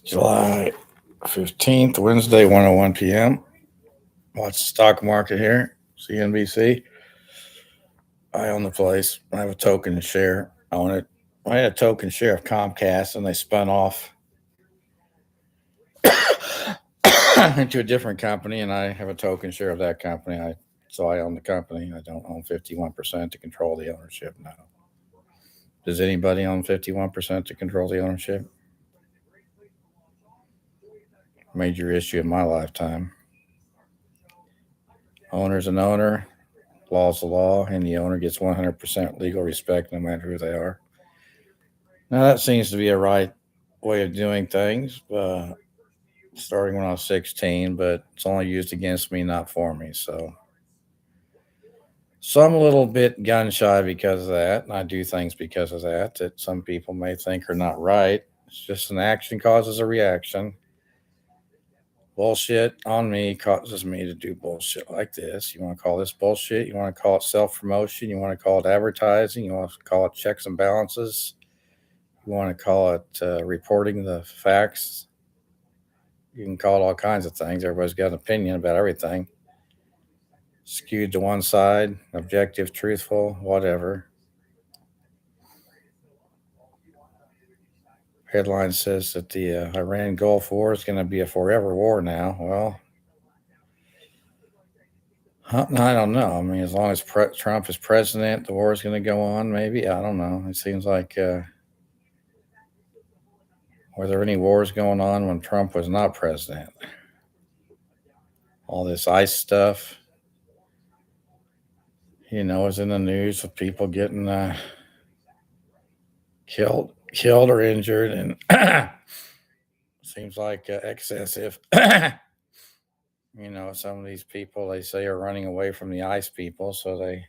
July 15th, Wednesday, 1:01 p.m. Watch the stock market here, CNBC. I own the place. I have a token share. I own it. I had a token share of Comcast, and they spun off into a different company, and I have a token share of that company. So I own the company. I don't own 51% to control the ownership now. Does anybody own 51% to control the ownership? Major issue in my lifetime. Owner's an owner, law's the law, and the owner gets 100% legal respect no matter who they are. Now, that seems to be a right way of doing things, starting when I was 16, but it's only used against me, not for me. So I'm a little bit gun shy because of that, and I do things because of that some people may think are not right. It's just an action causes a reaction. Bullshit on me causes me to do bullshit like this. You want to call this bullshit? You want to call it self promotion? You want to call it advertising? You want to call it checks and balances? You want to call it reporting the facts? You can call it all kinds of things. Everybody's got an opinion about everything. Skewed to one side, objective, truthful, whatever. Headline says that the Iran Gulf War is going to be a forever war now. Well, I don't know. I mean, as long as Trump is president, the war is going to go on, maybe. I don't know. It seems like, were there any wars going on when Trump was not president? All this ICE stuff, is in the news with people getting killed or injured, and seems like excessive. Some of these people they say are running away from the ICE people, so they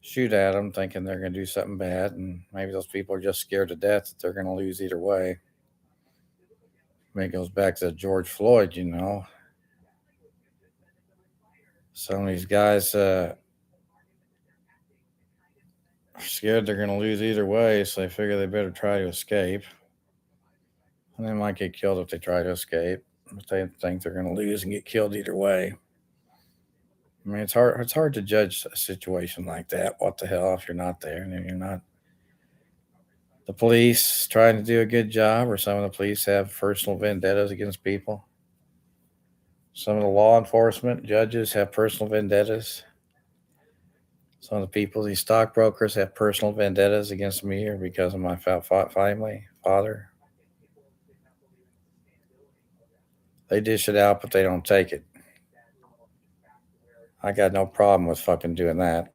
shoot at them thinking they're going to do something bad, and maybe those people are just scared to death that they're going to lose either way. I mean, it goes back to George Floyd. Some of these guys are scared they're going to lose either way, so they figure they better try to escape. And they might get killed if they try to escape, but they think they're going to lose and get killed either way. I mean, it's hard. It's hard to judge a situation like that. What the hell if you're not there and you're not the police trying to do a good job, or some of the police have personal vendettas against people. Some of the law enforcement judges have personal vendettas. Some of the people, these stockbrokers, have personal vendettas against me or because of my family, father. They dish it out, but they don't take it. I got no problem with fucking doing that.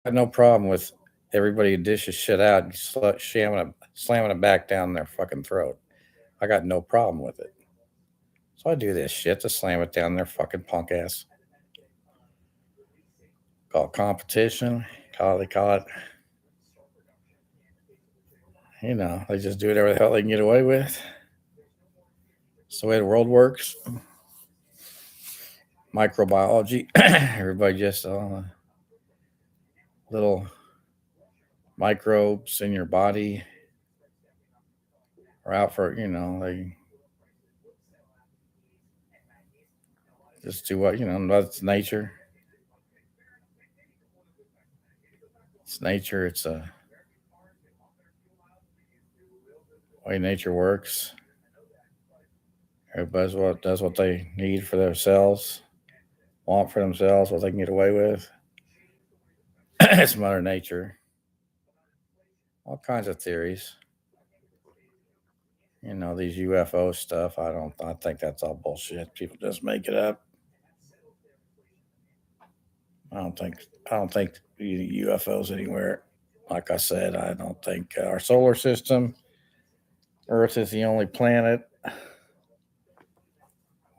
I got no problem with everybody who dishes shit out and slamming it back down their fucking throat. I got no problem with it. So I do this shit to slam it down their fucking punk ass. Call it competition. They call it. They just do whatever the hell they can get away with. It's the way the world works. Microbiology. Everybody just little microbes in your body are out for, they just do what, that's nature. It's nature. It's a way nature works. Everybody does what they need for themselves, want for themselves, what they can get away with. It's Mother Nature. All kinds of theories. These UFO stuff. I think that's all bullshit. People just make it up. I don't think. I don't think UFOs anywhere. Like I said, I don't think our solar system, Earth is the only planet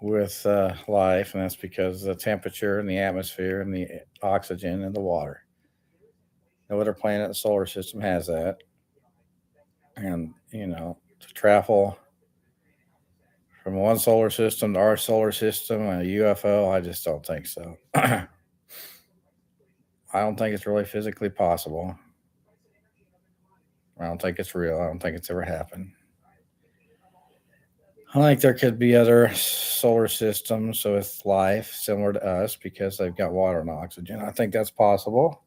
with life, and that's because of the temperature and the atmosphere and the oxygen and the water. No other planet in the solar system has that. And, to travel from one solar system to our solar system, a UFO, I just don't think so. I don't think it's really physically possible. I don't think it's real. I don't think it's ever happened. I think there could be other solar systems with life similar to us because they've got water and oxygen. I think that's possible.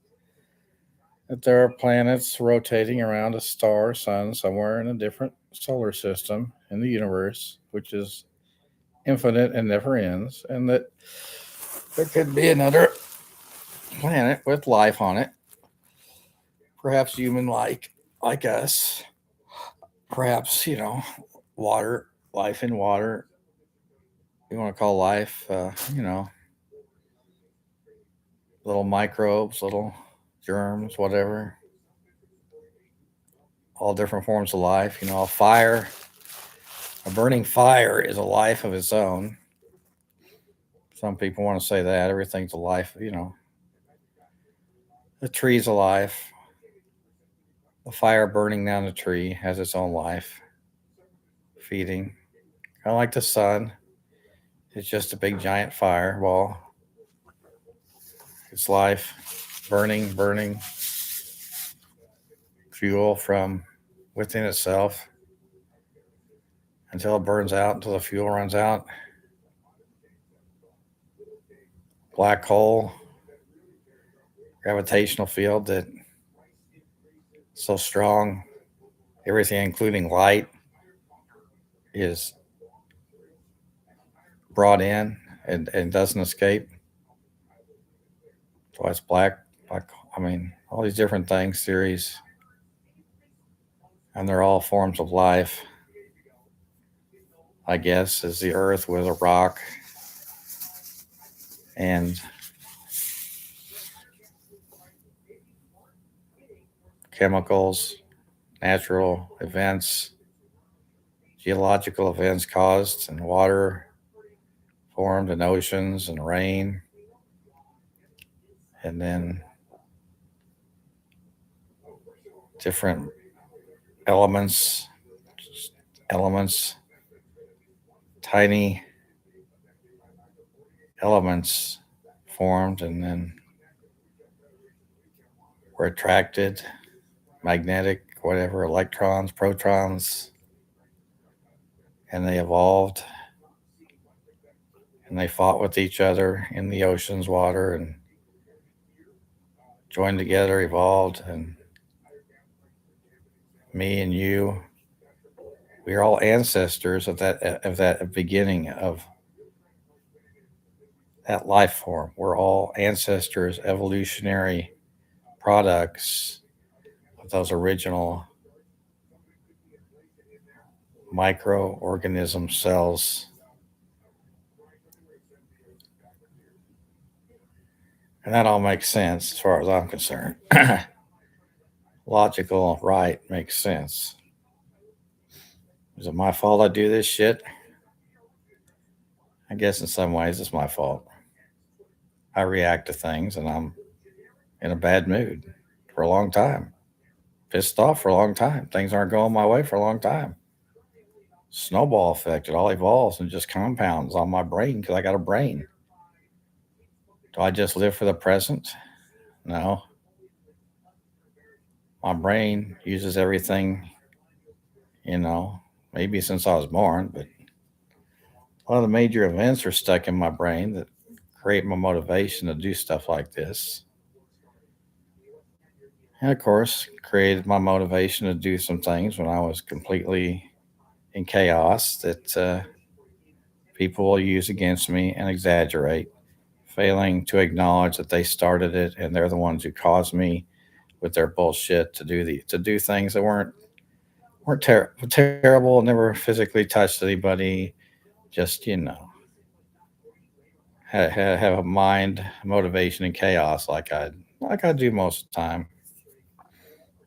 That there are planets rotating around a star or sun somewhere in a different solar system in the universe, which is infinite and never ends, and that there could be another planet with life on it, perhaps human like us, perhaps water, life in water. You want to call life, little microbes, little germs, whatever. All different forms of life. A fire, a burning fire is a life of its own. Some people want to say that everything's a life. The tree's alive. The fire burning down the tree has its own life, feeding. Kind of like the sun. It's just a big giant fireball. It's life, burning fuel from within itself until it burns out, until the fuel runs out. Black hole, gravitational field that's so strong, everything, including light, is brought in and doesn't escape. So it's black. I mean, all these different things, theories, and they're all forms of life. I guess is the Earth with a rock and chemicals, natural events, geological events caused, and water formed, and oceans, and rain, and then different elements, tiny elements formed, and then were attracted, magnetic, whatever, electrons, protons, and they evolved, and they fought with each other in the ocean's water and joined together, evolved, and me and you, we are all ancestors of that beginning of that life form. We're all ancestors, evolutionary products of those original microorganism cells. And that all makes sense as far as I'm concerned. Logical, right, makes sense. Is it my fault I do this shit? I guess in some ways it's my fault. I react to things and I'm in a bad mood for a long time, pissed off for a long time. Things aren't going my way for a long time. Snowball effect. It all evolves and just compounds on my brain because I got a brain. Do I just live for the present? No. My brain uses everything, you know, maybe since I was born, but a lot of the major events are stuck in my brain that create my motivation to do stuff like this. And of course, created my motivation to do some things when I was completely in chaos that people will use against me and exaggerate, failing to acknowledge that they started it and they're the ones who caused me with their bullshit to do things that weren't terrible, never physically touched anybody, just have a mind, motivation, and chaos like I do most of the time.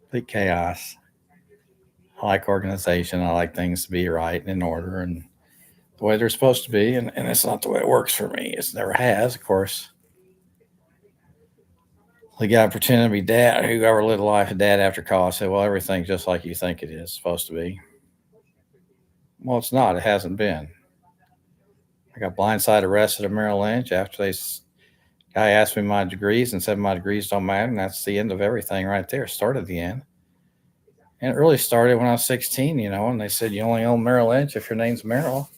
Complete chaos. I like organization. I like things to be right and in order and the way they're supposed to be, and it's not the way it works for me. It never has, of course. The guy pretending to be dad, whoever lived a life of dad after college, said, "Well, everything's just like you think it is supposed to be." Well, it's not. It hasn't been. I got blindsided arrested at Merrill Lynch after guy asked me my degrees and said my degrees don't matter, and that's the end of everything right there. Started the end. And it really started when I was 16, and they said you only own Merrill Lynch if your name's Merrill.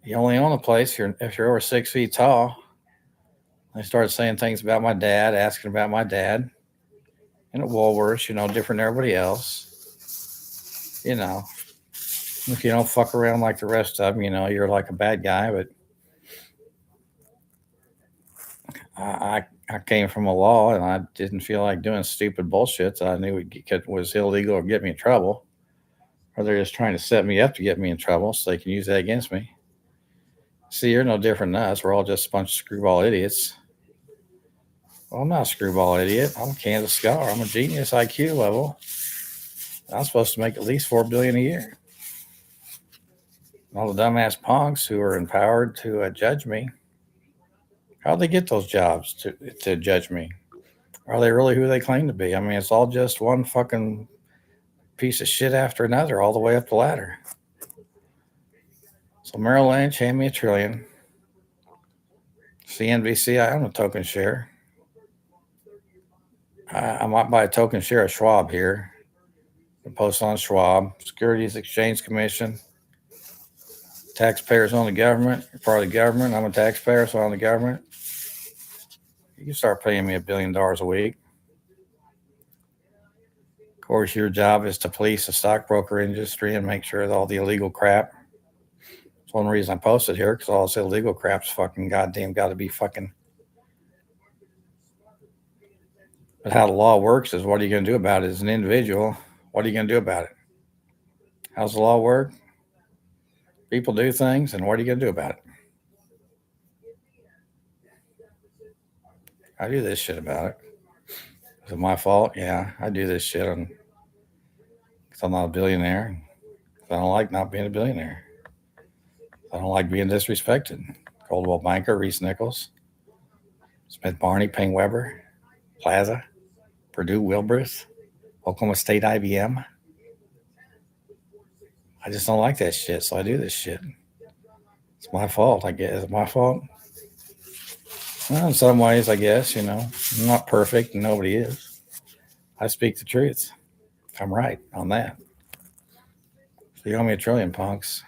You only own a place if you're over 6 feet tall. They started saying things about my dad, asking about my dad. And at Woolworths, different than everybody else. If you don't fuck around like the rest of them, you're like a bad guy. But I came from a law, and I didn't feel like doing stupid bullshit that I knew was illegal or get me in trouble. Or they're just trying to set me up to get me in trouble so they can use that against me. See, you're no different than us. We're all just a bunch of screwball idiots. Well, I'm not a screwball idiot. I'm a Kansas scholar. I'm a genius IQ level. I'm supposed to make at least $4 billion a year. All the dumbass punks who are empowered to judge me, how'd they get those jobs to judge me? Are they really who they claim to be? I mean, it's all just one fucking piece of shit after another all the way up the ladder. So Merrill Lynch, hand me $1 trillion. CNBC, I own a token share. I might buy a token share of Schwab here. Post on Schwab. Securities Exchange Commission. Taxpayers own the government. You're part of the government. I'm a taxpayer, so I own the government. You can start paying me $1 billion a week. Of course, your job is to police the stockbroker industry and make sure that all the illegal crap. That's one reason I posted here, because all this illegal crap's fucking goddamn got to be fucking. But how the law works is, what are you going to do about it as an individual? What are you going to do about it? How's the law work? People do things, and what are you going to do about it? I do this shit about it. Is it my fault? Yeah, I do this shit because I'm not a billionaire. I don't like not being a billionaire. I don't like being disrespected. Coldwell Banker, Reese Nichols, Smith Barney, Payne Weber, Plaza, Purdue Wilburys, Oklahoma State IBM. I just don't like that shit, so I do this shit. It's my fault, I guess. Is it my fault? Well, in some ways, I guess, I'm not perfect, and nobody is. I speak the truth. I'm right on that. So you owe me $1 trillion, punks.